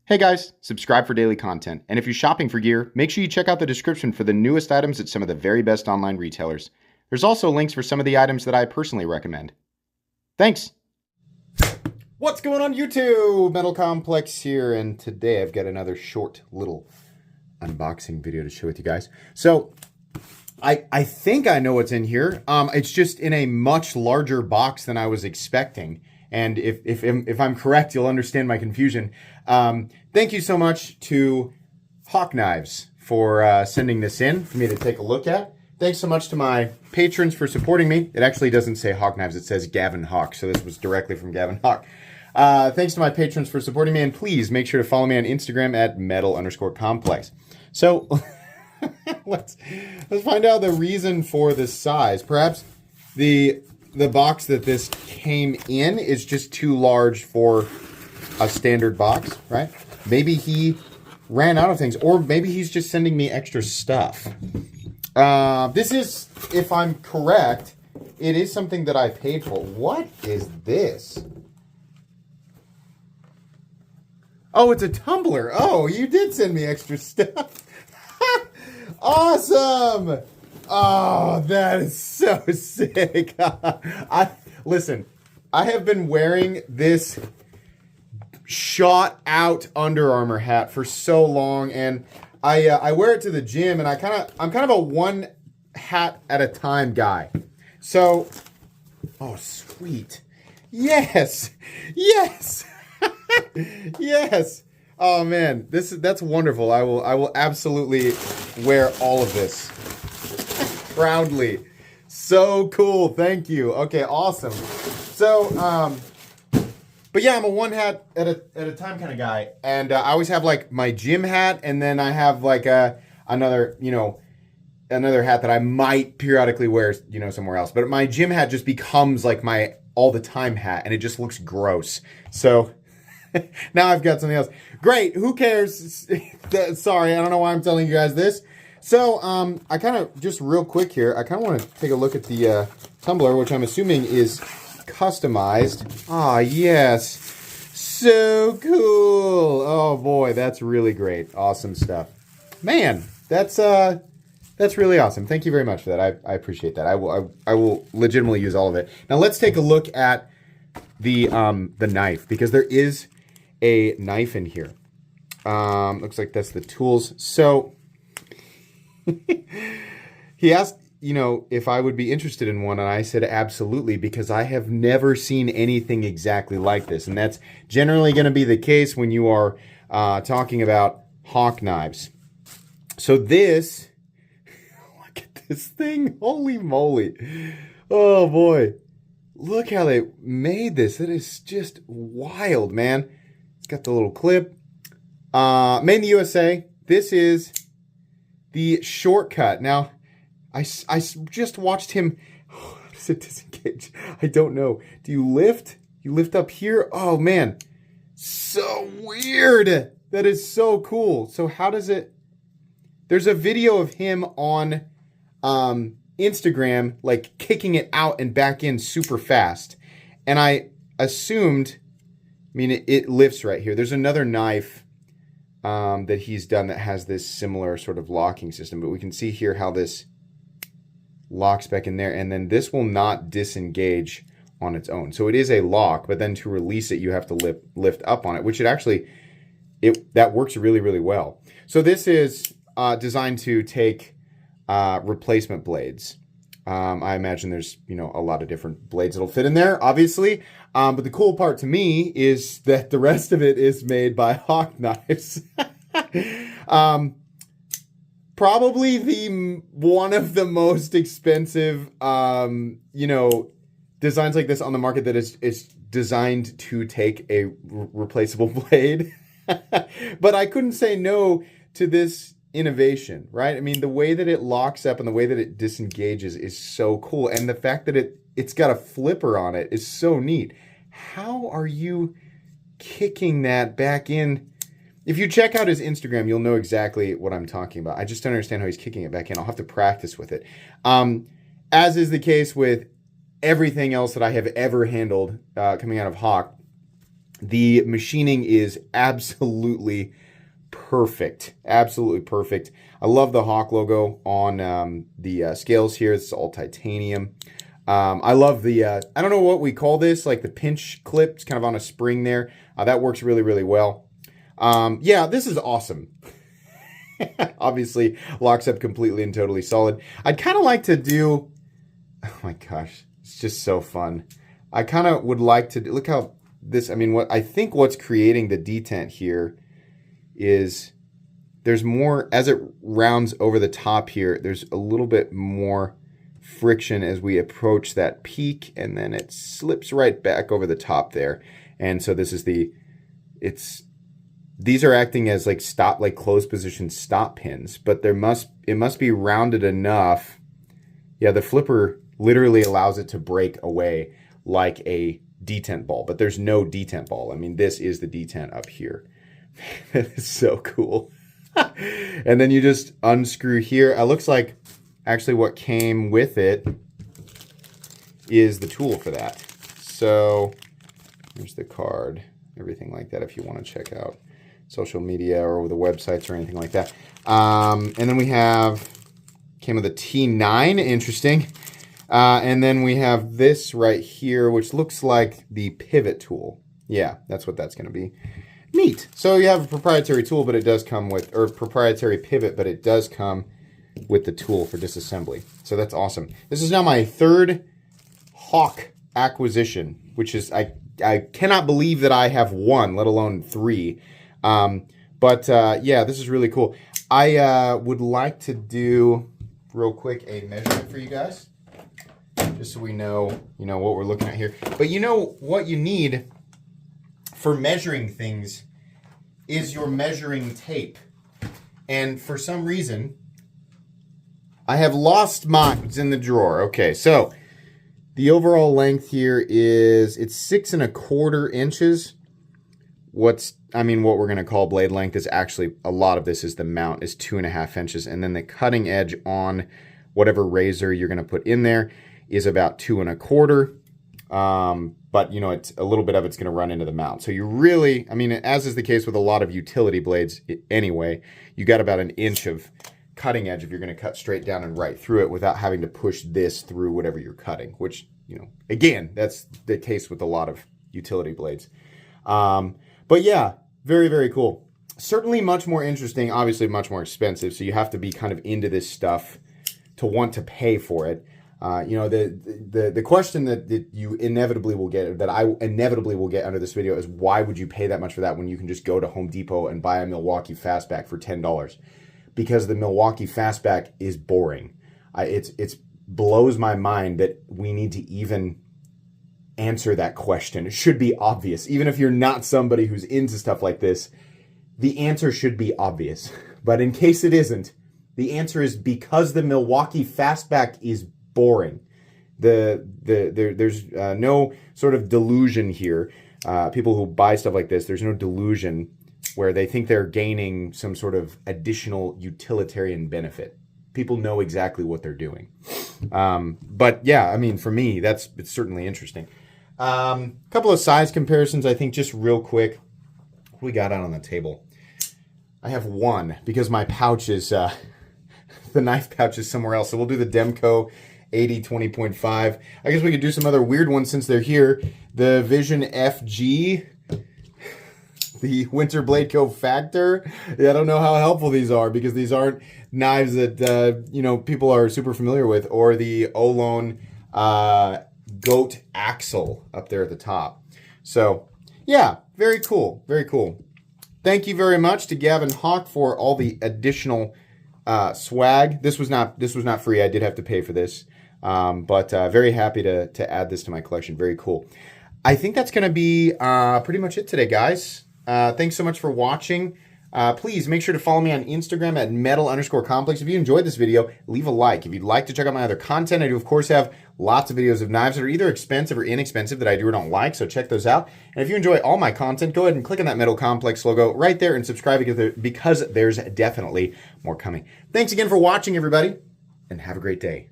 Hey guys, subscribe for daily content. And if you're shopping for gear, make sure you check out the description for the newest items at some of the very best online retailers. There's also links for some of the items that I personally recommend. Thanks! What's going on YouTube? Metal Complex here, and today I've got another short little unboxing video to share with you guys. So, I think I know what's in here. It's just in a much larger box than I was expecting. And if I'm correct, you'll understand my confusion. Thank you so much to Hawk Knives for sending this in for me to take a look at. Thanks so much to my patrons for supporting me. It actually doesn't say Hawk Knives, it says Gavin Hawk, so this was directly from Gavin Hawk. Thanks to my patrons for supporting me, and please make sure to follow me on Instagram at metal_complex. So, let's find out the reason for the size. Perhaps the box that this came in is just too large for a standard box, right? Maybe he ran out of things, or maybe he's just sending me extra stuff. This is, if I'm correct, it is something that I paid for. What is this? Oh, it's a tumbler. Oh, you did send me extra stuff. Awesome. Oh, that is so sick. Listen, I have been wearing this shot out Under Armour hat for so long, and I wear it to the gym, and I'm kind of a one hat at a time guy. So, oh sweet. Yes. Yes. Yes. Oh man, that's wonderful. I will absolutely wear all of this proudly. So cool. Thank you. Okay, awesome. So, but yeah, I'm a one hat at a time kind of guy, and I always have like my gym hat, and then I have like another hat that I might periodically wear, somewhere else. But my gym hat just becomes like my all the time hat, and it just looks gross. So now I've got something else. Great. Who cares? Sorry, I don't know why I'm telling you guys this. So, I kind of, just real quick here, I kind of want to take a look at the tumbler, which I'm assuming is customized. Ah, yes. So cool. Oh boy, that's really great. Awesome stuff. Man, that's really awesome. Thank you very much for that. I appreciate that. I will legitimately use all of it. Now let's take a look at the knife, because there is a knife in here. Looks like that's the tools. So he asked, if I would be interested in one, and I said absolutely, because I have never seen anything exactly like this, and that's generally going to be the case when you are talking about Hawk Knives. So this, look at this thing, holy moly. Oh boy, look how they made this. That is just wild, man. It's got the little clip. Made in the USA. This is the Shortcut. Now, I just watched him. How does it disengage? I don't know. Do you lift? You lift up here? Oh, man. So weird. That is so cool. So how does it... There's a video of him on Instagram, like, kicking it out and back in super fast. And I assumed... it lifts right here. There's another knife that he's done that has this similar sort of locking system, but we can see here how this locks back in there, and then this will not disengage on its own. So it is a lock, but then to release it, you have to lift up on it, which that works really, really well. So this is designed to take replacement blades. I imagine there's, a lot of different blades that'll fit in there, obviously. But the cool part to me is that the rest of it is made by Hawk Knives. Probably one of the most expensive, designs like this on the market that is designed to take a replaceable blade. But I couldn't say no to this innovation, right? I mean, the way that it locks up and the way that it disengages is so cool. And the fact that it's got a flipper on it is so neat. How are you kicking that back in? If you check out his Instagram, you'll know exactly what I'm talking about. I just don't understand how he's kicking it back in. I'll have to practice with it. As is the case with everything else that I have ever handled coming out of Hawk, The machining is absolutely perfect. Absolutely perfect. I love the Hawk logo on the scales here. It's all titanium. I love the, I don't know what we call this, like the pinch clip. It's kind of on a spring there. That works really, really well. Yeah, this is awesome. Obviously, locks up completely and totally solid. I'd kind of like to do, oh my gosh, it's just so fun. I kind of would like to, look how this, I mean, what I think what's creating the detent here is there's more, as it rounds over the top here, there's a little bit more friction as we approach that peak, and then it slips right back over the top there. And so this is these are acting as like closed position stop pins, but it must be rounded enough. Yeah, the flipper literally allows it to break away like a detent ball, but there's no detent ball. I mean, this is the detent up here. That is so cool. And then you just unscrew here. It looks like actually what came with it is the tool for that. So here's the card, everything like that if you want to check out social media or the websites or anything like that. And then we came with a T9, interesting. And then we have this right here, which looks like the pivot tool. Yeah, that's what that's going to be. Neat. So you have a proprietary tool, but it does come with, or proprietary pivot, but it does come with the tool for disassembly. So that's awesome. This is now my third Hawk acquisition, which is, I cannot believe that I have one, let alone three. Yeah, this is really cool. I would like to do real quick a measurement for you guys, just so we know, what we're looking at here. But you know what you need for measuring things is your measuring tape. And for some reason, I have lost mine. It's in the drawer. Okay, so the overall length here is, it's 6 1/4 inches. What we're going to call blade length is actually, a lot of this is the mount is 2.5 inches. And then the cutting edge on whatever razor you're going to put in there is about 2 1/4. But it's a little bit of it's going to run into the mount. So you really, as is the case with a lot of utility blades anyway, you got about 1 inch of cutting edge if you're going to cut straight down and right through it without having to push this through whatever you're cutting, which, again, that's the case with a lot of utility blades. But yeah, very, very cool. Certainly much more interesting, obviously much more expensive. So you have to be kind of into this stuff to want to pay for it. The question that you inevitably will get, that I inevitably will get under this video, is why would you pay that much for that when you can just go to Home Depot and buy a Milwaukee Fastback for $10? Because the Milwaukee Fastback is boring. It blows my mind that we need to even answer that question. It should be obvious. Even if you're not somebody who's into stuff like this, the answer should be obvious. But in case it isn't, the answer is because the Milwaukee Fastback is boring. There's no sort of delusion here. People who buy stuff like this, there's no delusion where they think they're gaining some sort of additional utilitarian benefit. People know exactly what they're doing. But yeah, for me, it's certainly interesting. Couple of size comparisons, I think, just real quick. What we got out on the table? I have one because my pouch is, the knife pouch is somewhere else. So we'll do the Demco 80 20.5. I guess we could do some other weird ones since they're here. The Vision FG, the Winter Blade Co. Factor. Yeah, I don't know how helpful these are because these aren't knives that people are super familiar with, or the Olone Goat Axle up there at the top. So yeah, very cool, very cool. Thank you very much to Gavin Hawk for all the additional swag. This was not free. I did have to pay for this, but very happy to add this to my collection. Very cool. I think that's going to be pretty much it today, guys. Thanks so much for watching. Please make sure to follow me on Instagram at metal_complex. If you enjoyed this video, leave a like. If you'd like to check out my other content, I do, of course, have lots of videos of knives that are either expensive or inexpensive that I do or don't like, so check those out. And if you enjoy all my content, go ahead and click on that Metal Complex logo right there and subscribe because there's definitely more coming. Thanks again for watching, everybody, and have a great day.